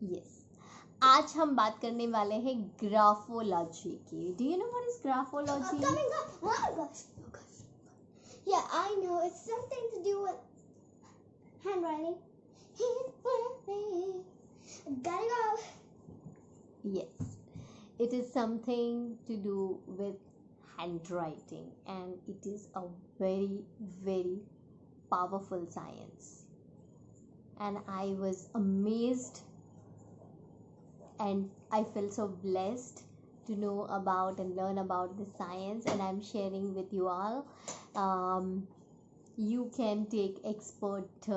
Yes, आज हम बात करने वाले हैं ग्राफोलॉजी की. Do you know what is graphology? Coming up. Oh gosh. Yeah, I know. It's something to do with handwriting. Gotta go. Yes, it is something to do with handwriting, and it is a very, very powerful science. And I was amazed and I felt so blessed to know about and learn about this science, and I'm sharing with you all. You can take expert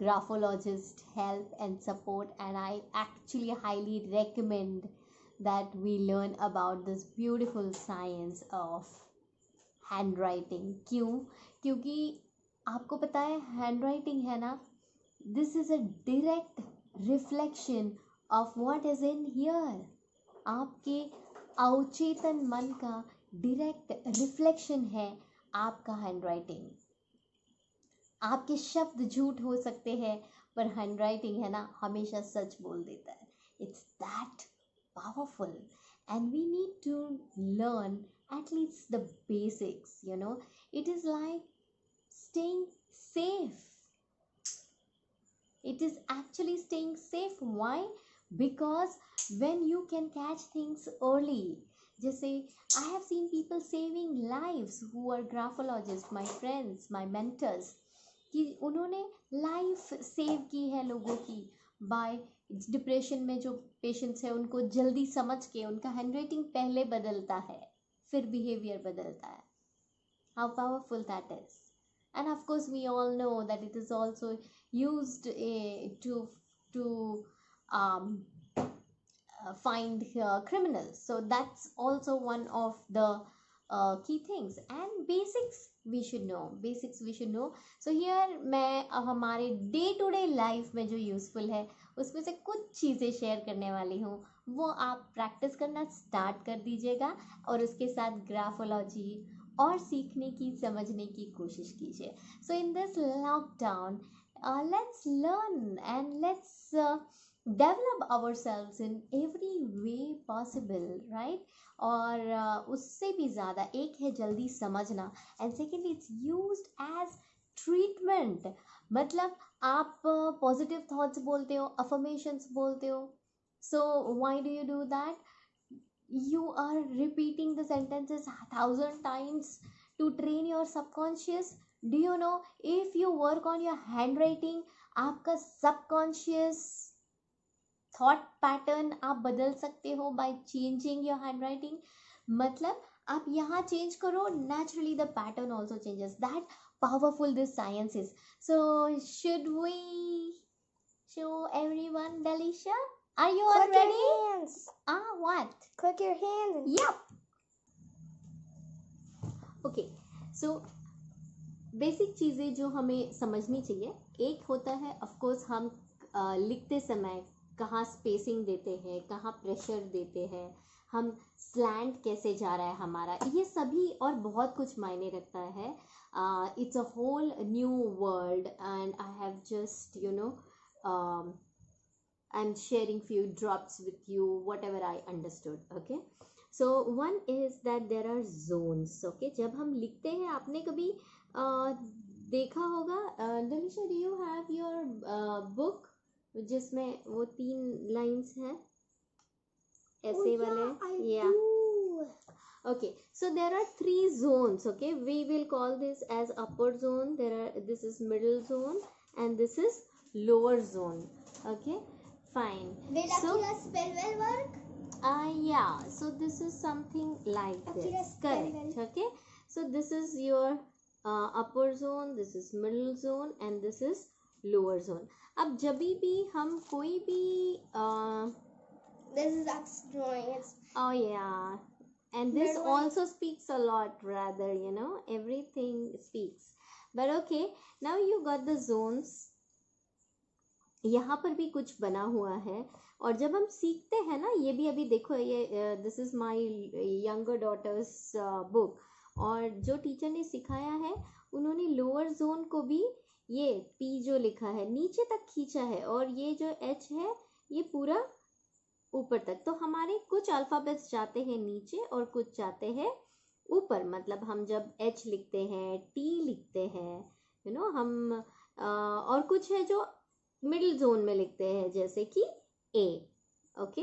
graphologist help and support, and I actually highly recommend that we learn about this beautiful science of handwriting. क्यों? क्योंकि आपको पता है handwriting है ना, this is a direct reflection of what is in here. आपके अवचेतन मन का direct reflection है आपका handwriting. आपके शब्द झूठ हो सकते हैं, पर handwriting है ना, हमेशा सच बोल देता है. It's that powerful, and we need to learn at least the basics, you know. It is like staying safe. It is actually staying safe. Why? Because when you can catch things early, जैसे I have seen people saving lives who are graphologists, my friends, my mentors, कि उन्होंने life save की है लोगों की bye depression में जो patients है उनको जल्दी समझ के उनका हैंडराइटिंग पहले बदलता है, फिर बिहेवियर बदलता है. How powerful that is. And of course we all know that it is also used to find criminals. So that's also one of the key things, and basics we should know. So here मैं हमारे day to day life में जो useful है उसमें से कुछ चीज़ें share करने वाली हूँ. वो आप प्रैक्टिस करना स्टार्ट कर दीजिएगा और उसके साथ ग्राफोलॉजी और सीखने की समझने की कोशिश कीजिए. So in this lockdown let's learn and let's develop ourselves in every way possible, right? और उससे भी ज़्यादा एक है जल्दी समझना, and secondly it's used as treatment. मतलब आप positive thoughts बोलते हो, affirmations बोलते हो. So why do you do that? You are repeating the sentences 1,000 times to train your subconscious. Do you know, if you work on your handwriting, आपका subconscious thought pattern आप बदल सकते हो by changing your handwriting. मतलब आप यहाँ change करो, naturally the pattern also changes. That powerful this science is. So should we show everyone Delisha? Are you all Click ready? your hands. What? Click your hands. Yep. Okay. So basic चीज़ें जो हमें समझनी चाहिए, एक होता है of course हम लिखते समय कहाँ स्पेसिंग देते हैं, कहाँ प्रेशर देते हैं, हम स्लैंट कैसे जा रहा है हमारा, ये सभी और बहुत कुछ मायने रखता है. It's a whole new world, and I have just I'm sharing few drops with you, whatever I understood. Okay, so one is that there are zones. Okay, जब हम लिखते हैं, आपने कभी देखा होगा, Delisha, do you have your book जिसमें वो 3 लाइंस हैं ऐसे वाले? Yeah. Okay, so there are 3 zones. Okay, we will call this as upper zone. This is middle zone, and this is lower zone. Okay, fine. Will Akira spell well work? Yeah, so this is something like Akira this. spell Correct. well. Okay, so this is your upper zone, this is middle zone, and this is lower zone. अब जब भी हम कोई भी This is X drawing. It's oh yeah, and this Middle. also speaks a lot, rather, you know, everything speaks. But okay, now you got the zones. यहाँ पर भी कुछ बना हुआ है, और जब हम सीखते हैं ना, ये भी अभी देखो, ये this is my younger daughter's book, और जो टीचर ने सिखाया है उन्होंने लोअर जोन को भी ये पी जो लिखा है नीचे तक खींचा है, और ये जो एच है ये पूरा ऊपर तक। तो हमारे कुछ अल्फाबेट्स जाते हैं नीचे और कुछ जाते हैं ऊपर। मतलब हम जब H लिखते हैं, T लिखते हैं, हम और कुछ है जो मिडिल जोन में लिखते हैं, जैसे कि A। Okay,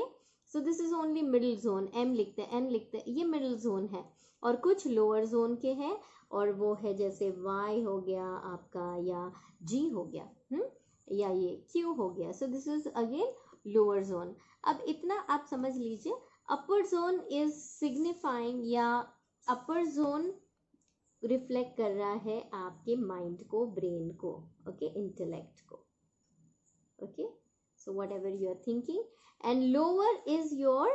so this is only middle zone. M लिखते हैं, N लिखते हैं, ये मिडिल जोन है। और कुछ लोअर जोन के हैं, और वो है जैसे Y हो गया आपका, या G हो गया, या ये Q हो गया। So this is again lower zone. अब इतना आप समझ लीजिए, अपर जोन इज सिग्निफाइंग, या अपर जोन रिफ्लेक्ट कर रहा है आपके माइंड को, ब्रेन को, ओके, इंटेलेक्ट को, okay. So whatever you are thinking, and lower is your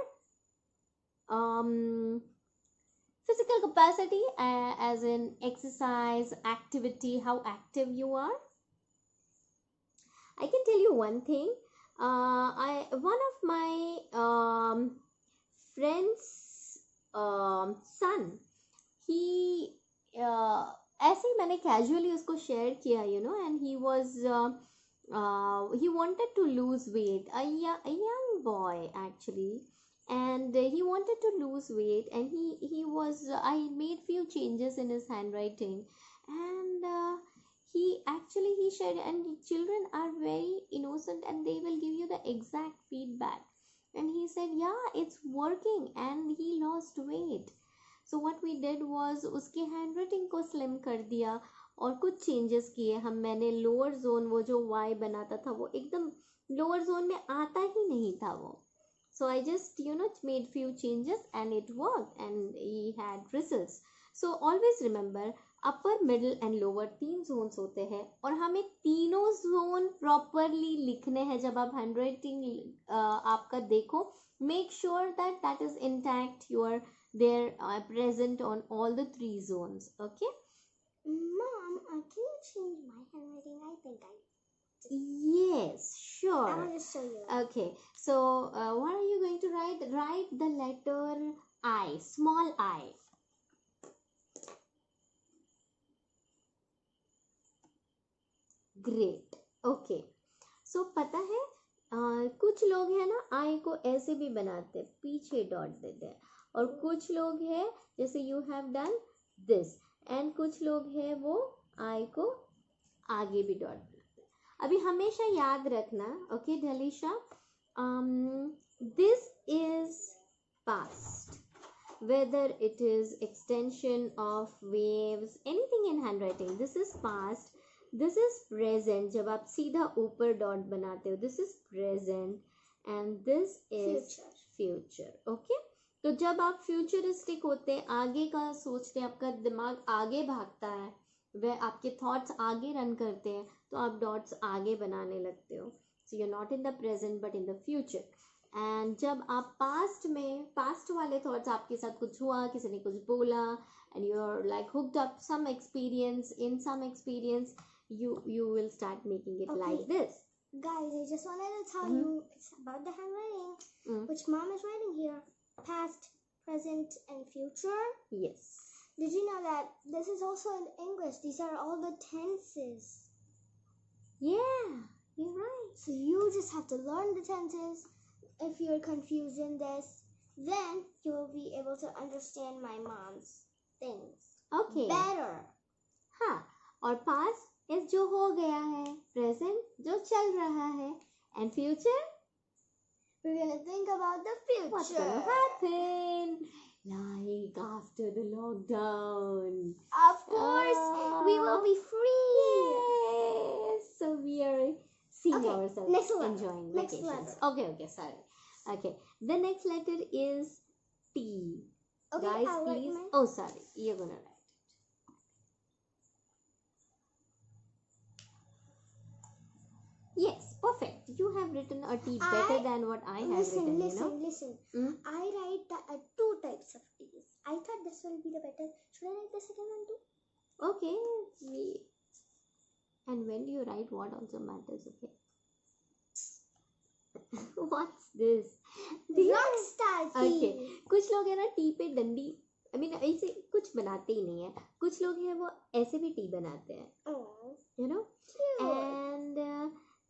physical capacity, as in exercise, activity, how active you are. I can tell you one thing. One of my friend's son, he ऐसे ही मैंने casually उसको share किया, and he was he wanted to lose weight, a young boy actually, and he wanted to lose weight, and he was I made few changes in his handwriting, and he shared, and children are very innocent and they will give you the exact feedback, and he said yeah, it's working, and he lost weight. So what we did was उसके handwriting को slim कर दिया और कुछ changes किए हम। मैंने lower zone, वो जो Y बनाता था वो एकदम lower zone में आता ही नहीं था वो। So I just made few changes and it worked, and he had results. So always remember, upper, middle and lower 3 zones होते हैं, और हमें तीनों zone properly लिखने हैं। जब आप handwriting आपका देखो, make sure that that is intact, they're present on all the 3 zones, okay? Mom, can you change my handwriting? I think Yes, sure. I want to show you. Okay, so what are you going to write? Write the letter I, small I. Great. Okay, so पता है कुछ लोग हैं ना I को ऐसे भी बनाते हैं, पीछे डॉट देते हैं, और कुछ लोग हैं जैसे you have done this, and कुछ लोग हैं वो I को आगे भी डॉट बनाते हैं। अभी हमेशा याद रखना, okay Delisha, this is past, whether it is extension of waves, anything in handwriting, this is past, this is present, जब आप सीधा ऊपर डॉट बनाते हो, this is present, and this is future, okay? तो जब आप फ्यूचरिस्टिक होते हैं, आगे का सोचते हैं, आपका दिमाग आगे भागता है, वह आपके थॉट्स आगे रन करते हैं, तो आप डॉट्स आगे बनाने लगते हो। So you are not in the present but in the future. And जब आप पास्ट में, पास्ट वाले थॉट्स, आपके साथ कुछ हुआ, किसी ने कुछ बोला, and you are like hooked up some experience, in some experience, you will start making it like this. Guys, I just wanted to tell you it's about the handwriting, which mom is writing here. Past, present, and future. Yes. Did you know that this is also in English? These are all the tenses. Yeah, you're right. So you just have to learn the tenses. If you're confused in this, then you will be able to understand my mom's things. Okay. Better. हाँ, और past is जो हो गया है, present जो चल रहा है, and future, we're gonna think about the future. What's gonna happen? Like after the lockdown. Of course, we will be free. Yes. So we are seeing ourselves enjoying vacations. Okay, sorry. Okay, the next letter is T. Okay, guys, please. Oh, sorry. You're gonna write. Yes, perfect. You have written a T better than what I have written. Listen. I write two types of T's. I thought this will be the better. Should I write the second one too? Okay. And when do you write what also matters, okay? What's this? Rockstar T. Okay. कुछ लोग है ना T पे डंडी, I mean ऐसे कुछ बनाते ही नहीं है। कुछ लोग हैं वो ऐसे भी T बनाते हैं. You know? Cute. And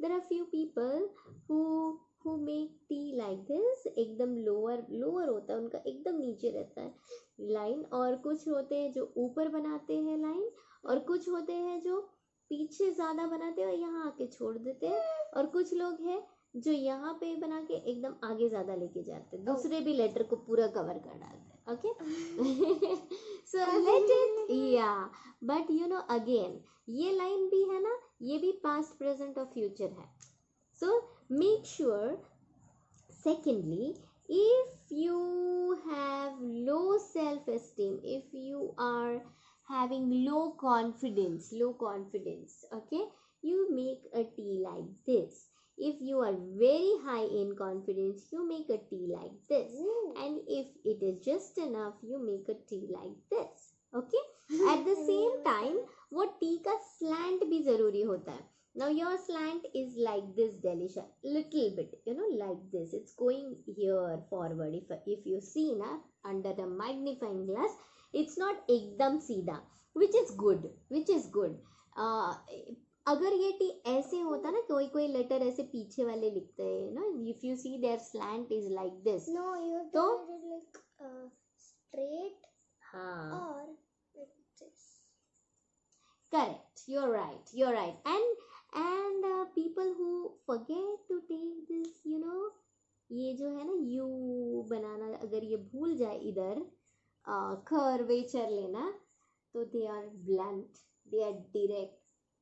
there are few people who make like this, एकदम लोअर होता है उनका, एकदम नीचे रहता है लाइन, और कुछ होते हैं जो ऊपर बनाते हैं लाइन, और कुछ होते हैं जो पीछे ज्यादा बनाते हैं और यहाँ आके छोड़ देते हैं, और कुछ लोग हैं जो यहाँ पे बना के एकदम आगे ज्यादा लेके जाते हैं, दूसरे भी लेटर को पूरा कवर कर डालते हैं. ओके, सो लेट इट, या बट यू नो अगेन ये लाइन भी है ना, ये भी पास्ट प्रेजेंट और फ्यूचर है. So make sure, secondly, if you have low self esteem, if you are having low confidence, okay, you make a tea like this. If you are very high in confidence, you make a tea like this. And if it is just enough, you make a tea like this. Okay, at the same time वो T का slant भी जरूरी होता है. Now your slant is like this, Delisha, little bit, you know, like this. It's going here forward. If you see na under the magnifying glass, it's not एकदम सीधा, which is good. अगर ये T ऐसे होता ना, कोई letter ऐसे पीछे वाले लिखते हैं ना, if you see their slant is like this. No, you तो did it like straight or like this. Correct. You're right. And people who forget to take this, you know, ये जो है ना यू बनाना, अगर ये भूल जाए इधर कर्वेचर लेना, तो they are blunt, they are direct,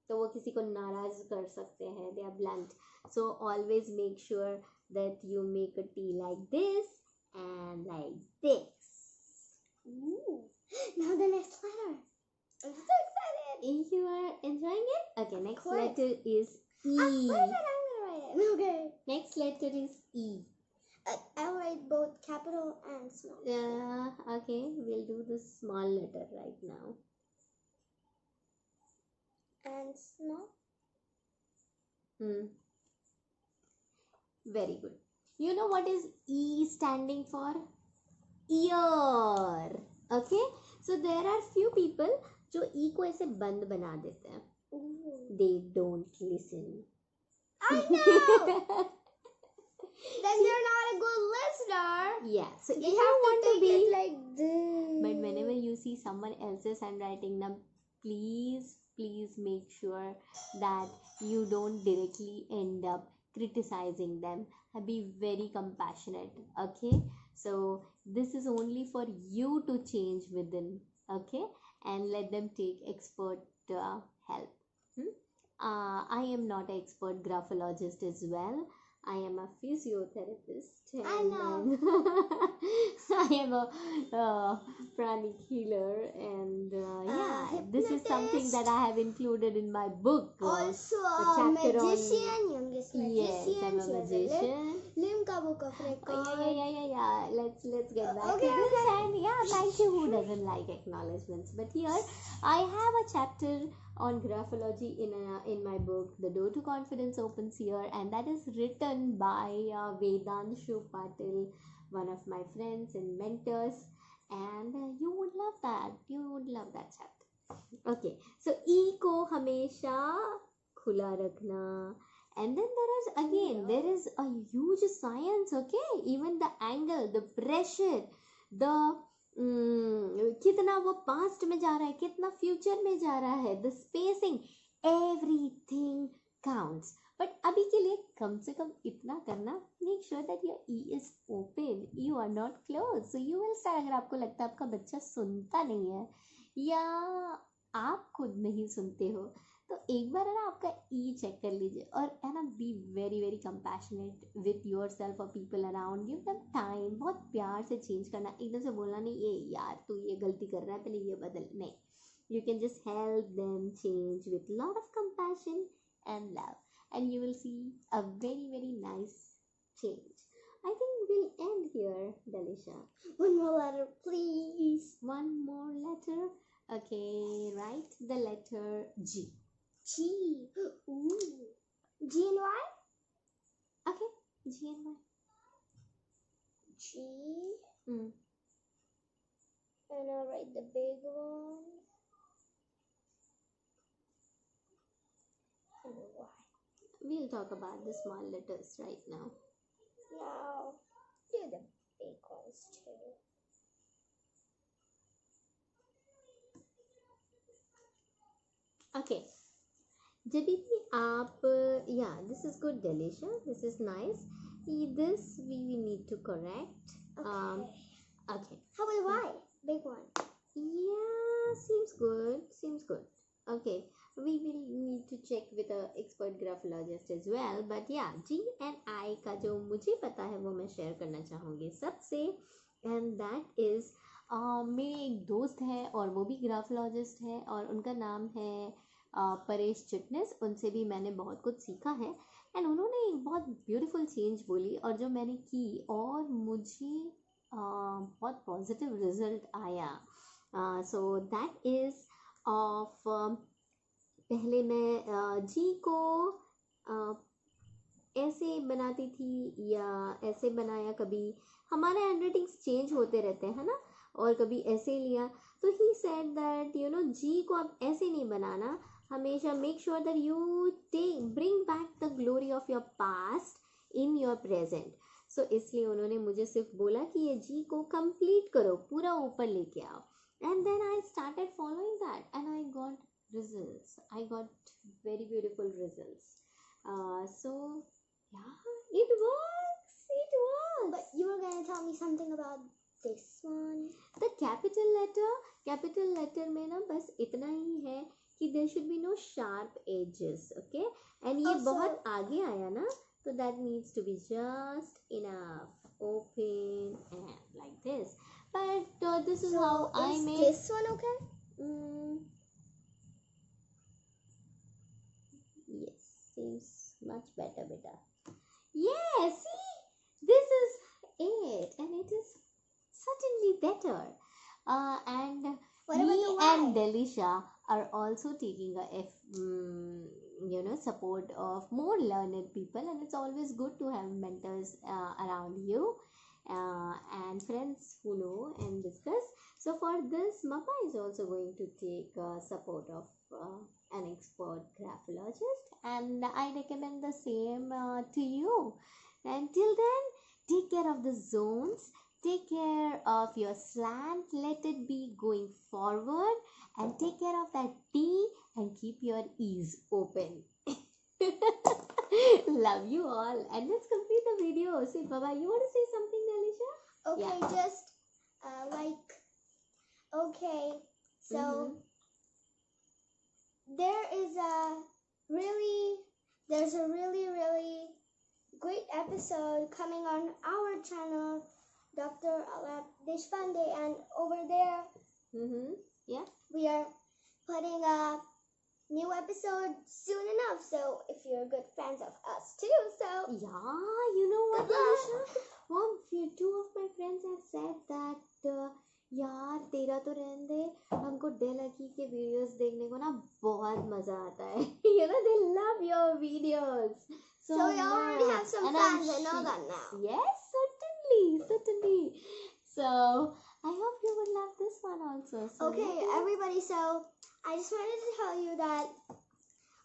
तो वो किसी को नाराज कर सकते हैं. They are blunt. So always make sure that you make a T like this and like this. Now the next letter. I'm so excited. You are enjoying it? Okay, next Of course. letter is E. I'm gonna write it. Okay. Next letter is E. I'll write both capital and small. Okay, we'll do the small letter right now. And small. Very good. You know what is E standing for? Ear. Okay, so there are few people जो E को ऐसे बंद बना देते हैं. They don't listen. I know. Then they're not a good listener. Yeah, so They if have you want to take be it like this. But whenever you see someone else's handwriting, now please make sure that you don't directly end up criticizing them. Be very compassionate. Okay, so this is only for you to change within. Okay, and let them take expert help. I am not an expert graphologist as well. I am a physiotherapist. I know. I am a pranic healer, and this is something that I have included in my book. Also the a chapter magician, youngest Yes, magician. I'm a magician. Limca book of record. Yeah. Let's get back Okay, to this. okay. And yeah, thank you. Who doesn't like acknowledgements? But here, I have a chapter on graphology in my book. The Door to Confidence opens here, and that is written by Vedanshu Patil, one of my friends and mentors. And you would love that. You would love that chapter. Okay, so E को हमेशा खुला रखना. And then there is a huge science. Okay, even the angle, the pressure, the कितना वो past में जा रहा है, कितना फ्यूचर में जा रहा है, the spacing, everything counts. But अभी के लिए कम से कम इतना करना, make sure that your E is open, you are not close. So you will start. अगर आपको लगता है आपका बच्चा सुनता नहीं है या आप खुद नहीं सुनते हो, तो एक बार है ना आपका ई चेक कर लीजिए. और है ना, be very very compassionate with yourself और people around. Give them time. बहुत प्यार से चेंज करना, एकदम से बोलना नहीं ये यार तू ये गलती कर रहा है पहले ये बदल. नहीं, you can just help them change with lot of compassion and love, and you will see a very very nice change. I think we'll end here, Delisha. One more letter, please. One more letter. Okay, write the letter G. G. Ooh. G and Y? Okay, G and Y. G. Mm. And I'll write the big one. And Y. We'll talk about the small letters right now. Now. this too. Okay. जब भी आप this is good, Delisha. This is nice. This we need to correct. Okay. Okay. How about Y? Big one. Yeah, seems good. Seems good. Okay. We will need to check with a expert graphologist as well. But yeah, G and I का जो मुझे पता है वो मैं share करना चाहूँगी सबसे. And that is मेरे एक दोस्त है और वो भी ग्राफोलॉजिस्ट है और उनका नाम है परेश चिटनेस. उनसे भी मैंने बहुत कुछ सीखा है एंड उन्होंने एक बहुत ब्यूटीफुल चेंज बोली और जो मैंने की और मुझे बहुत पॉजिटिव रिजल्ट आया. सो दैट इज़ ऑफ पहले मैं जी को ऐसे बनाती थी या ऐसे बनाया. कभी हमारे हैंडराइटिंग्स चेंज होते रहते हैं ना और कभी ऐसे लिया. तो ही सेड दैट जी को आप ऐसे नहीं बनाना. हमेशा make sure that you bring back the glory of your past in your present. So इसलिए उन्होंने मुझे सिर्फ बोला कि ये जी को कंप्लीट करो, पूरा ऊपर लेके आओ. And then I started following that and I got results. I got very beautiful results. So yeah, it works. It works. But you were gonna tell me something about this one. The capital letter में ना बस इतना ही है कि there should be no sharp edges. Okay? And ये बहुत आगे आया ना, so that needs to be just enough. Open and like this. But this is how I made. Is this one okay? Yes, seems much better, beta. Yeah, see, this is it, and it is certainly better. And me and Delisha are also taking support of more learned people, and it's always good to have mentors around you and friends who know and discuss. So for this, Mappa is also going to take support of an expert graphologist, and I recommend the same to you. Until then, take care of the zones, take care of your slant, let it be going forward, and take care of that T and keep your ears open. Love you all, and let's complete the video. Say bye-bye. You want to say something, Delisha? Okay, yeah. Just okay, so there's a really great episode coming on our channel, Dr. Deshpande, and over there, yeah, we are putting a new episode soon enough. So if you're good fans of us too, so yeah, you know what, Delisha? Two of my friends have said that यार तेरा तो रहने दे, हमको डेलकी के videos देखने को ना बहुत मजा आता है. You know, they love your videos so you already have some fans. I know that now. Yes, certainly. So I hope you would love this one also. So okay, everybody, so I just wanted to tell you that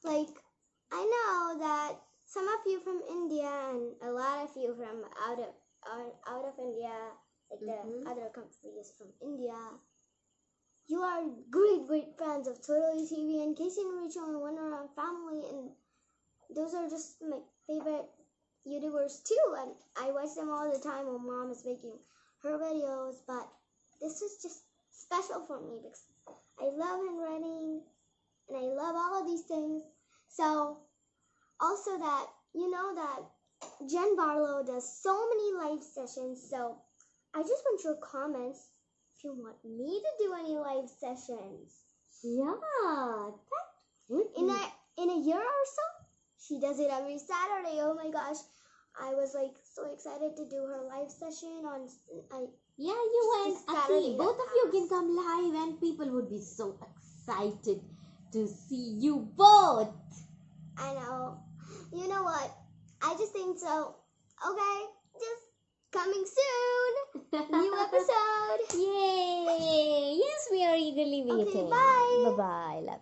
I know that some of you from India and a lot of you from out of India, like the other countries from India, you are great fans of Totally TV and Casey and Rachel and Wonder Around Family, and those are just my favorite YouTubers too, and I watch them all the time when Mom is making her videos. But this is just special for me because I love handwriting and I love all of these things. So also that you know that Jen Barlow does so many live sessions, so I just want your comments if you want me to do any live sessions. Yeah, that would in a year or so. She does it every Saturday. Oh my gosh, I was so excited to do her live session on. Yeah, you and Aki, both of you can come live, and people would be so excited to see you both. I know. You know what? I just think so. Okay, just coming soon. New episode. Yay! Yes, we are eagerly waiting. Okay, bye. Bye-bye. Love.